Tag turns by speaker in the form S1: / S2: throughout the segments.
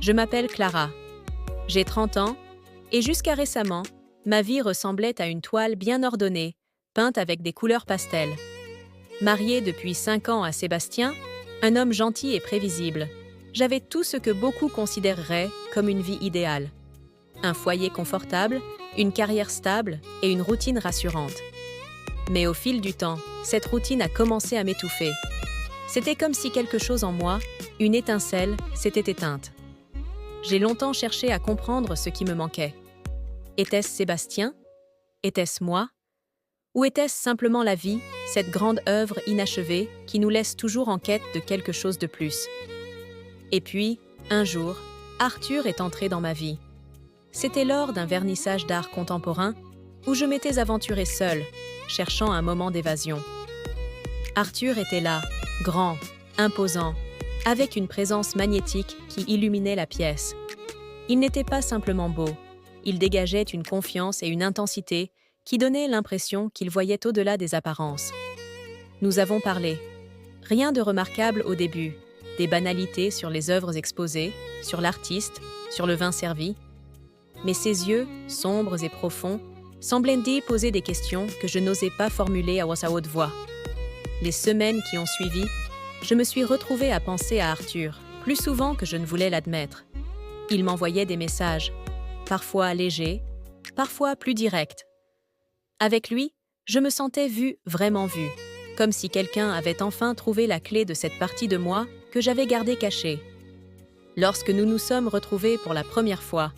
S1: Je m'appelle Clara. J'ai 30 ans et jusqu'à récemment, ma vie ressemblait à une toile bien ordonnée, peinte avec des couleurs pastel. Mariée depuis 5 ans à Sébastien, un homme gentil et prévisible, j'avais tout ce que beaucoup considéreraient comme une vie idéale. Un foyer confortable, une carrière stable et une routine rassurante. Mais au fil du temps, cette routine a commencé à m'étouffer. C'était comme si quelque chose en moi, une étincelle, s'était éteinte. J'ai longtemps cherché à comprendre ce qui me manquait. Était-ce Sébastien? Était-ce moi? Ou était-ce simplement la vie, cette grande œuvre inachevée qui nous laisse toujours en quête de quelque chose de plus? Et puis, un jour, Arthur est entré dans ma vie. C'était lors d'un vernissage d'art contemporain où je m'étais aventurée seule, cherchant un moment d'évasion. Arthur était là, grand, imposant, avec une présence magnétique qui illuminait la pièce. Il n'était pas simplement beau, il dégageait une confiance et une intensité qui donnaient l'impression qu'il voyait au-delà des apparences. Nous avons parlé. Rien de remarquable au début, des banalités sur les œuvres exposées, sur l'artiste, sur le vin servi. Mais ses yeux, sombres et profonds, semblaient poser des questions que je n'osais pas formuler à sa haute voix. Les semaines qui ont suivi, je me suis retrouvée à penser à Arthur, plus souvent que je ne voulais l'admettre. Il m'envoyait des messages, parfois légers, parfois plus directs. Avec lui, je me sentais vue, vraiment vue, comme si quelqu'un avait enfin trouvé la clé de cette partie de moi que j'avais gardée cachée. Lorsque nous nous sommes retrouvés pour la première fois,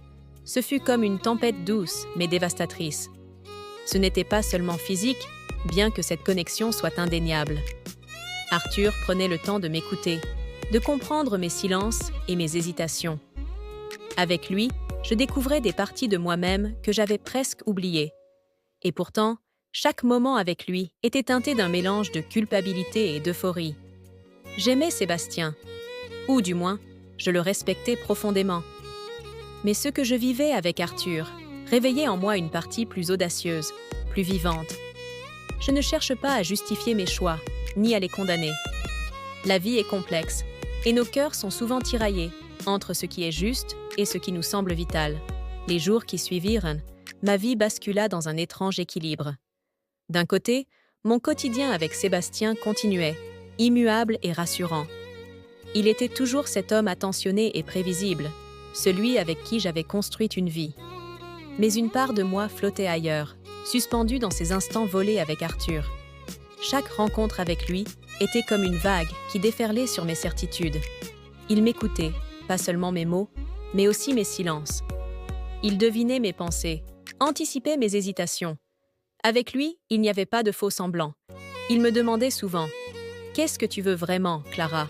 S1: ce fut comme une tempête douce mais dévastatrice. Ce n'était pas seulement physique, bien que cette connexion soit indéniable. Arthur prenait le temps de m'écouter, de comprendre mes silences et mes hésitations. Avec lui, je découvrais des parties de moi-même que j'avais presque oubliées. Et pourtant, chaque moment avec lui était teinté d'un mélange de culpabilité et d'euphorie. J'aimais Sébastien, ou du moins, je le respectais profondément. Mais ce que je vivais avec Arthur réveillait en moi une partie plus audacieuse, plus vivante. Je ne cherche pas à justifier mes choix, ni à les condamner. La vie est complexe, et nos cœurs sont souvent tiraillés entre ce qui est juste et ce qui nous semble vital. Les jours qui suivirent, ma vie bascula dans un étrange équilibre. D'un côté, mon quotidien avec Sébastien continuait, immuable et rassurant. Il était toujours cet homme attentionné et prévisible, celui avec qui j'avais construit une vie. Mais une part de moi flottait ailleurs, suspendue dans ces instants volés avec Arthur. Chaque rencontre avec lui était comme une vague qui déferlait sur mes certitudes. Il m'écoutait, pas seulement mes mots, mais aussi mes silences. Il devinait mes pensées, anticipait mes hésitations. Avec lui, il n'y avait pas de faux semblants. Il me demandait souvent « Qu'est-ce que tu veux vraiment, Clara ?»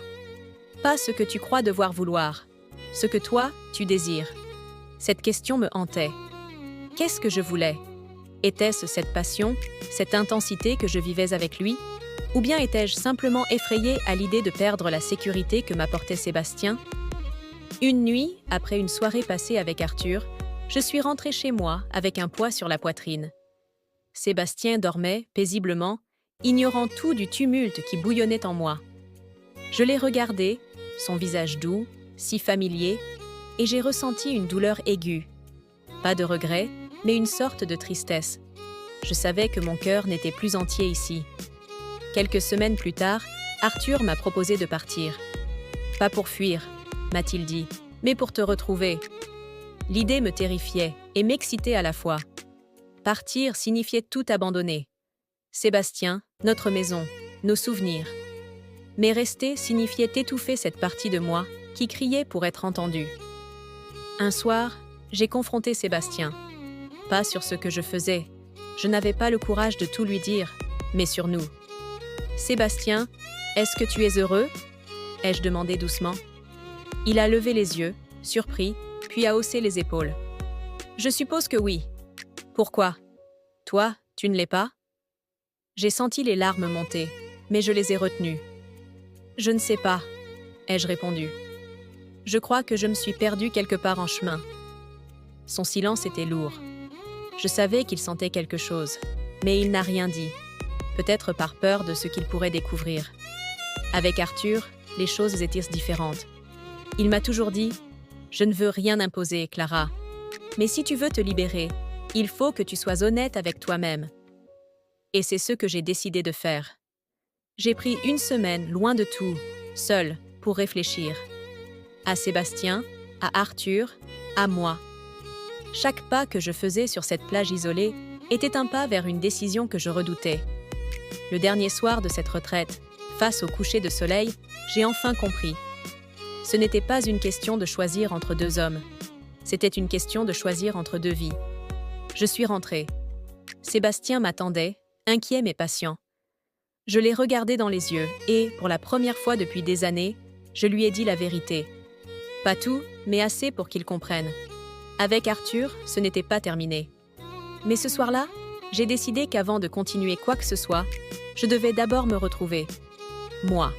S1: Pas ce que tu crois devoir vouloir, ce que toi, tu désires. Cette question me hantait. Qu'est-ce que je voulais? Était-ce cette passion, cette intensité que je vivais avec lui? Ou bien étais-je simplement effrayée à l'idée de perdre la sécurité que m'apportait Sébastien? Une nuit, après une soirée passée avec Arthur, je suis rentrée chez moi avec un poids sur la poitrine. Sébastien dormait, paisiblement, ignorant tout du tumulte qui bouillonnait en moi. Je l'ai regardé, son visage doux, si familier, et j'ai ressenti une douleur aiguë. Pas de regret, mais une sorte de tristesse. Je savais que mon cœur n'était plus entier ici. Quelques semaines plus tard, Arthur m'a proposé de partir. « Pas pour fuir », m'a-t-il dit, « mais pour te retrouver. » L'idée me terrifiait et m'excitait à la fois. Partir signifiait tout abandonner. Sébastien, notre maison, nos souvenirs. Mais rester signifiait étouffer cette partie de moi qui criait pour être entendue. Un soir, j'ai confronté Sébastien. Pas sur ce que je faisais. Je n'avais pas le courage de tout lui dire, mais sur nous. « Sébastien, est-ce que tu es heureux ?» ai-je demandé doucement. Il a levé les yeux, surpris, puis a haussé les épaules. « Je suppose que oui. Pourquoi? Toi, tu ne l'es pas ?» J'ai senti les larmes monter, mais je les ai retenues. « Je ne sais pas, » ai-je répondu. « Je crois que je me suis perdue quelque part en chemin. » Son silence était lourd. Je savais qu'il sentait quelque chose, mais il n'a rien dit, peut-être par peur de ce qu'il pourrait découvrir. Avec Arthur, les choses étaient différentes. Il m'a toujours dit « Je ne veux rien imposer, Clara. Mais si tu veux te libérer, il faut que tu sois honnête avec toi-même. Et c'est ce que j'ai décidé de faire. J'ai pris une semaine, loin de tout, seule, pour réfléchir. À Sébastien, à Arthur, à moi. Chaque pas que je faisais sur cette plage isolée était un pas vers une décision que je redoutais. Le dernier soir de cette retraite, face au coucher de soleil, j'ai enfin compris. Ce n'était pas une question de choisir entre deux hommes. C'était une question de choisir entre deux vies. Je suis rentrée. Sébastien m'attendait, inquiet mais patient. Je l'ai regardé dans les yeux et, pour la première fois depuis des années, je lui ai dit la vérité. Pas tout, mais assez pour qu'il comprenne. Avec Arthur, ce n'était pas terminé. Mais ce soir-là, j'ai décidé qu'avant de continuer quoi que ce soit, je devais d'abord me retrouver. Moi.